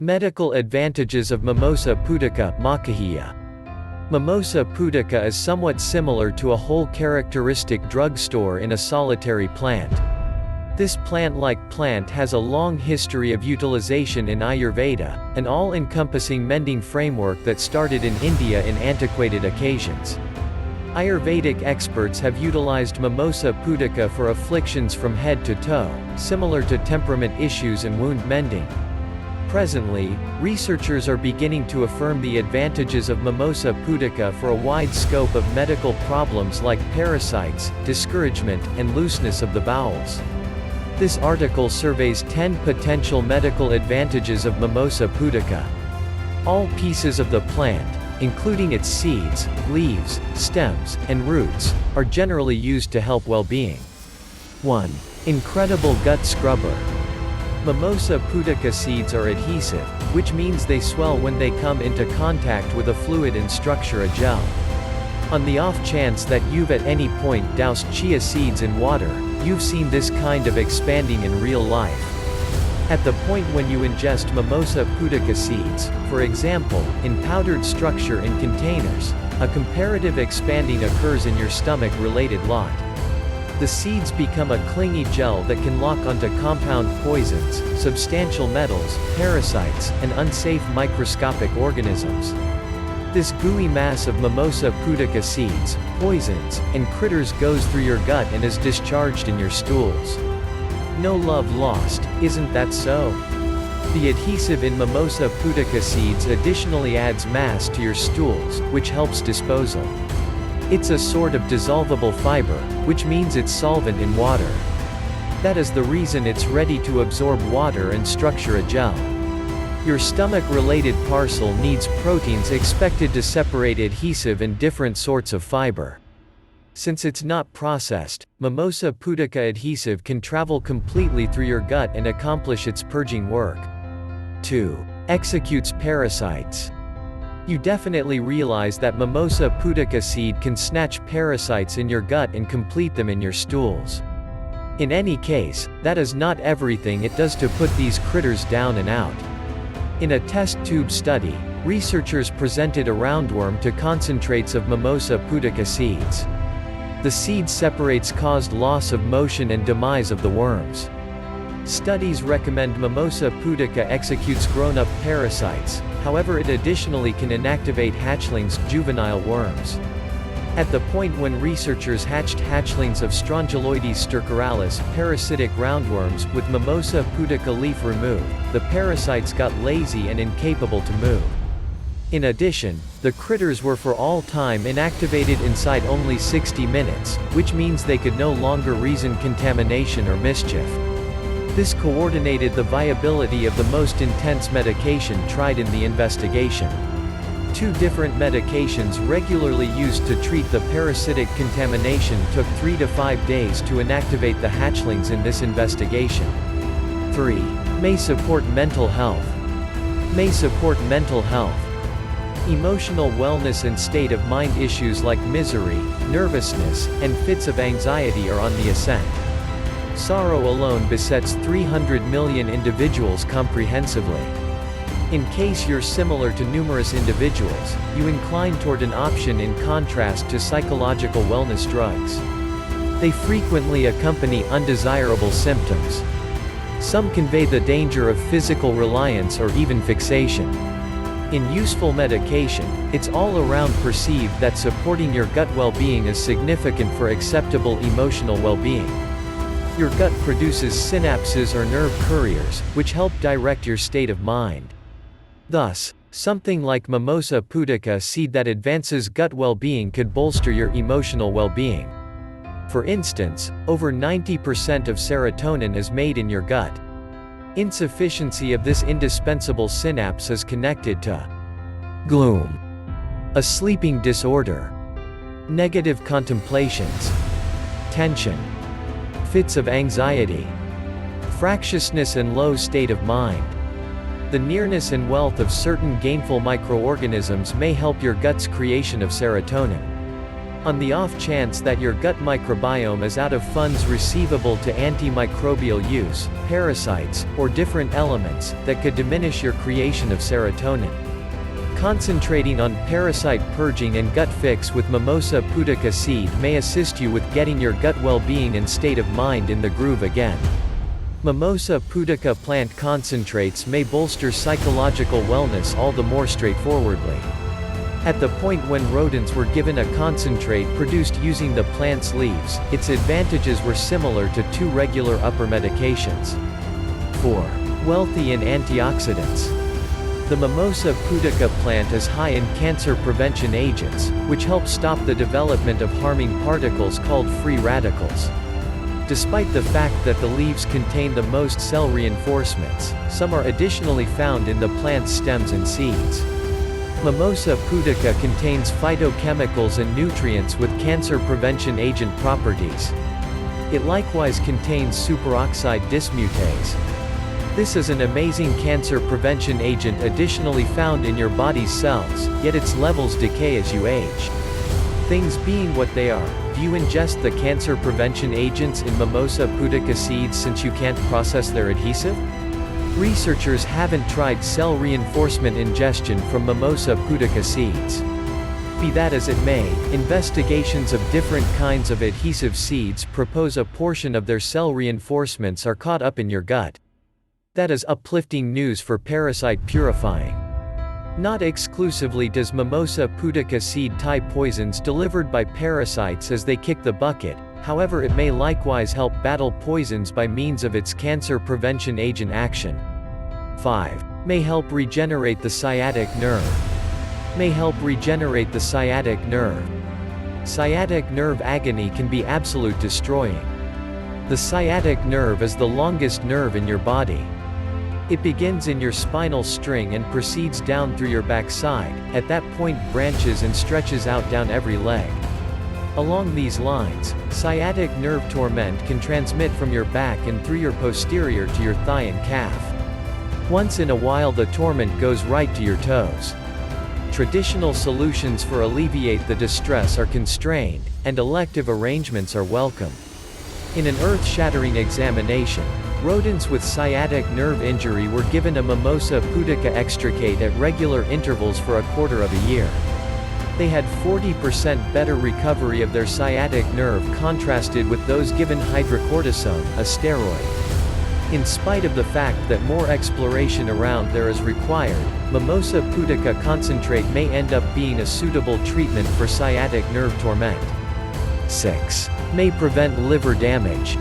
Medical advantages of Mimosa pudica, Makahiya. Mimosa pudica is somewhat similar to a whole characteristic drugstore in a solitary plant. This plant-like plant has a long history of utilization in Ayurveda, an all-encompassing mending framework that started in India in antiquated occasions. Ayurvedic experts have utilized Mimosa pudica for afflictions from head to toe, similar to temperament issues and wound mending. Presently, researchers are beginning to affirm the advantages of Mimosa pudica for a wide scope of medical problems like parasites, discouragement, and looseness of the bowels. This article surveys 10 potential medical advantages of Mimosa pudica. All pieces of the plant, including its seeds, leaves, stems, and roots, are generally used to help well-being. 1. Incredible gut scrubber. Mimosa pudica seeds are adhesive, which means they swell when they come into contact with a fluid and structure a gel. On the off chance that you've at any point doused chia seeds in water, you've seen this kind of expanding in real life. At the point when you ingest Mimosa pudica seeds, for example, in powdered structure in containers, a comparative expanding occurs in your stomach-related lot. The seeds become a clingy gel that can lock onto compound poisons, substantial metals, parasites, and unsafe microscopic organisms. This gooey mass of Mimosa pudica seeds, poisons, and critters goes through your gut and is discharged in your stools. No love lost, isn't that so? The adhesive in Mimosa pudica seeds additionally adds mass to your stools, which helps disposal. It's a sort of dissolvable fiber, which means it's solvent in water. That is the reason it's ready to absorb water and structure a gel. Your stomach-related parcel needs proteins expected to separate adhesive and different sorts of fiber. Since it's not processed, Mimosa pudica adhesive can travel completely through your gut and accomplish its purging work. 2. Executes parasites. You definitely realize that Mimosa pudica seed can snatch parasites in your gut and complete them in your stools. In any case, that is not everything it does to put these critters down and out. In a test tube study, researchers presented a roundworm to concentrates of Mimosa pudica seeds. The seed separates caused loss of motion and demise of the worms. Studies recommend Mimosa pudica executes grown-up parasites, however it additionally can inactivate hatchlings, juvenile worms. At the point when researchers hatched hatchlings of Strongyloides stercoralis, parasitic roundworms, with Mimosa pudica leaf removed, the parasites got lazy and incapable to move. In addition, the critters were for all time inactivated inside only 60 minutes, which means they could no longer reason contamination or mischief. This coordinated the viability of the most intense medication tried in the investigation. 2 different medications regularly used to treat the parasitic contamination took 3 to 5 days to inactivate the hatchlings in this investigation. 3. May support mental health. May support mental health. Emotional wellness and state of mind issues like misery, nervousness, and fits of anxiety are on the ascent. Sorrow alone besets 300 million individuals comprehensively. In case you're similar to numerous individuals, you incline toward an option in contrast to psychological wellness drugs. They frequently accompany undesirable symptoms. Some convey the danger of physical reliance or even fixation. In useful medication, it's all around perceived that supporting your gut well-being is significant for acceptable emotional well-being. Your gut produces synapses or nerve couriers, which help direct your state of mind. Thus, something like Mimosa pudica seed that advances gut well-being could bolster your emotional well-being. For instance, over 90% of serotonin is made in your gut. Insufficiency of this indispensable synapse is connected to gloom, a sleeping disorder, negative contemplations, tension, fits of anxiety, fractiousness and low state of mind. The nearness and wealth of certain gainful microorganisms may help your gut's creation of serotonin. On the off chance that your gut microbiome is out of funds receivable to antimicrobial use, parasites, or different elements that could diminish your creation of serotonin. Concentrating on parasite purging and gut fix with Mimosa Pudica seed may assist you with getting your gut well-being and state of mind in the groove again. Mimosa Pudica plant concentrates may bolster psychological wellness all the more straightforwardly. At the point when rodents were given a concentrate produced using the plant's leaves, its advantages were similar to 2 regular upper medications. 4. Wealthy in antioxidants. The Mimosa Pudica plant is high in cancer prevention agents, which help stop the development of harming particles called free radicals. Despite the fact that the leaves contain the most cell reinforcements, some are additionally found in the plant's stems and seeds. Mimosa Pudica contains phytochemicals and nutrients with cancer prevention agent properties. It likewise contains superoxide dismutase. This is an amazing cancer prevention agent additionally found in your body's cells, yet its levels decay as you age. Things being what they are, do you ingest the cancer prevention agents in Mimosa Pudica seeds since you can't process their adhesive? Researchers haven't tried cell reinforcement ingestion from Mimosa Pudica seeds. Be that as it may, investigations of different kinds of adhesive seeds propose a portion of their cell reinforcements are caught up in your gut. That is uplifting news for parasite purifying. Not exclusively does Mimosa Pudica seed tie poisons delivered by parasites as they kick the bucket, however it may likewise help battle poisons by means of its cancer prevention agent action. 5. May help regenerate the sciatic nerve. May help regenerate the sciatic nerve. Sciatic nerve agony can be absolute destroying. The sciatic nerve is the longest nerve in your body. It begins in your spinal string and proceeds down through your backside, at that point branches and stretches out down every leg. Along these lines, sciatic nerve torment can transmit from your back and through your posterior to your thigh and calf. Once in a while the torment goes right to your toes. Traditional solutions for alleviate the distress are constrained, and elective arrangements are welcome. In an earth-shattering examination, rodents with sciatic nerve injury were given a Mimosa Pudica extricate at regular intervals for a quarter of a year. They had 40% better recovery of their sciatic nerve contrasted with those given hydrocortisone, a steroid. In spite of the fact that more exploration around there is required, Mimosa Pudica concentrate may end up being a suitable treatment for sciatic nerve torment. 6. May prevent liver damage.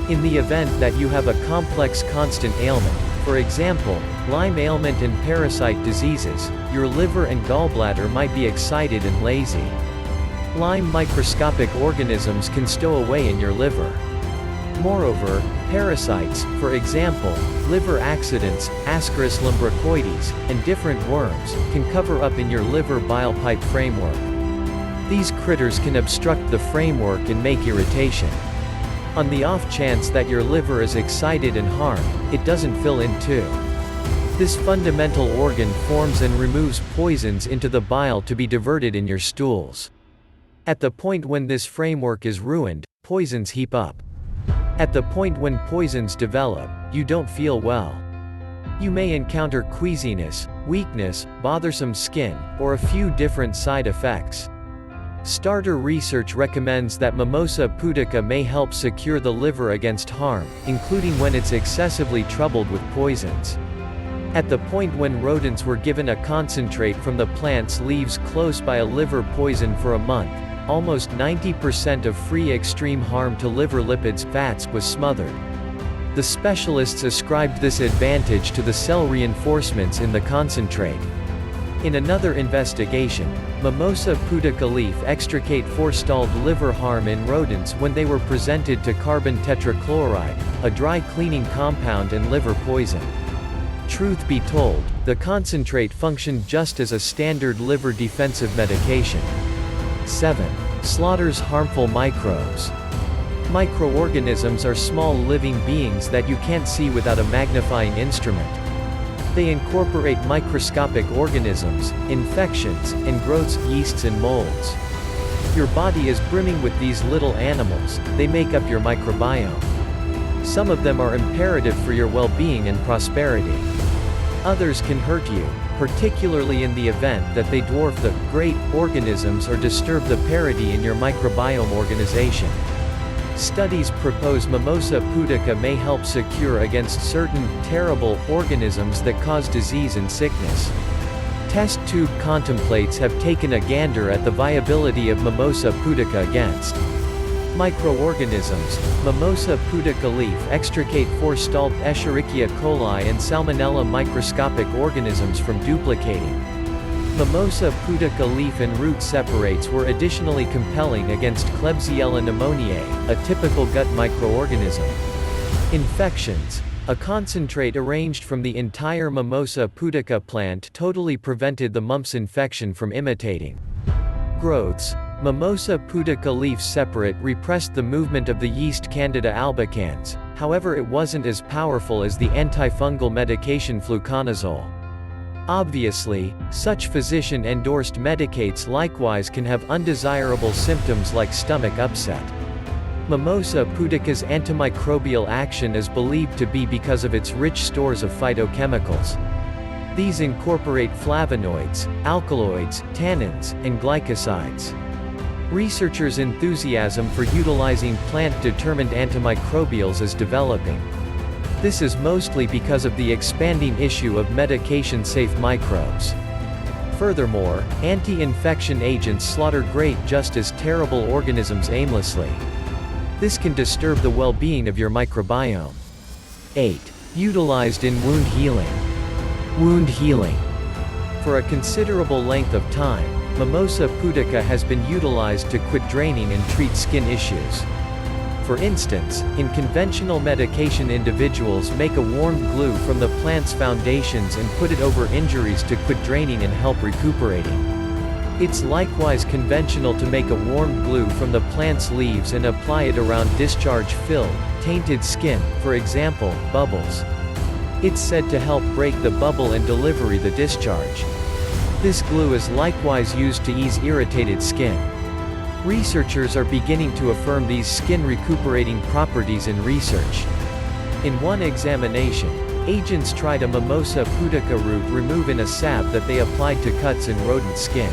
In the event that you have a complex constant ailment, for example, Lyme ailment and parasite diseases, your liver and gallbladder might be excited and lazy. Lyme microscopic organisms can stow away in your liver. Moreover, parasites, for example, liver accidents, Ascaris lumbricoides, and different worms, can cover up in your liver bile pipe framework. These critters can obstruct the framework and make irritation. On the off chance that your liver is excited and harmed, it doesn't fill in too. This fundamental organ forms and removes poisons into the bile to be diverted in your stools. At the point when this framework is ruined, poisons heap up. At the point when poisons develop, you don't feel well. You may encounter queasiness, weakness, bothersome skin, or a few different side effects. Starter research recommends that Mimosa Pudica may help secure the liver against harm, including when it's excessively troubled with poisons. At the point when rodents were given a concentrate from the plant's leaves close by a liver poison for a month, almost 90% of free extreme harm to liver lipids, fats, was smothered. The specialists ascribed this advantage to the cell reinforcements in the concentrate. In another investigation, Mimosa Pudica leaf extricate forestalled liver harm in rodents when they were presented to carbon tetrachloride, a dry cleaning compound, and liver poison. Truth be told, the concentrate functioned just as a standard liver defensive medication. 7. Slaughters harmful microbes. Microorganisms are small living beings that you can't see without a magnifying instrument. They incorporate microscopic organisms, infections, and growths, yeasts and molds. Your body is brimming with these little animals, they make up your microbiome. Some of them are imperative for your well-being and prosperity. Others can hurt you, particularly in the event that they dwarf the great organisms or disturb the parity in your microbiome organization. Studies propose Mimosa pudica may help secure against certain terrible organisms that cause disease and sickness. Test tube contemplates have taken a gander at the viability of Mimosa pudica against microorganisms. Mimosa pudica leaf extricate forestalled Escherichia coli and Salmonella microscopic organisms from duplicating. Mimosa pudica leaf and root separates were additionally compelling against Klebsiella pneumoniae, a typical gut microorganism. Infections. A concentrate arranged from the entire Mimosa pudica plant totally prevented the mumps infection from imitating. Growths. Mimosa pudica leaf separate repressed the movement of the yeast Candida albicans, however it wasn't as powerful as the antifungal medication fluconazole. Obviously, such physician-endorsed medicates likewise can have undesirable symptoms like stomach upset. Mimosa pudica's antimicrobial action is believed to be because of its rich stores of phytochemicals. These incorporate flavonoids, alkaloids, tannins, and glycosides. Researchers' enthusiasm for utilizing plant-determined antimicrobials is developing. This is mostly because of the expanding issue of medication-safe microbes. Furthermore, anti-infection agents slaughter great just as terrible organisms aimlessly. This can disturb the well-being of your microbiome. 8. Utilized in wound healing. Wound healing. For a considerable length of time, Mimosa pudica has been utilized to quit draining and treat skin issues. For instance, in conventional medication individuals make a warmed glue from the plant's foundations and put it over injuries to quit draining and help recuperating. It's likewise conventional to make a warmed glue from the plant's leaves and apply it around discharge-filled, tainted skin, for example, bubbles. It's said to help break the bubble and deliver the discharge. This glue is likewise used to ease irritated skin. Researchers are beginning to affirm these skin recuperating properties in research. In one examination, agents tried a Mimosa pudica root remove in a salve that they applied to cuts in rodent skin.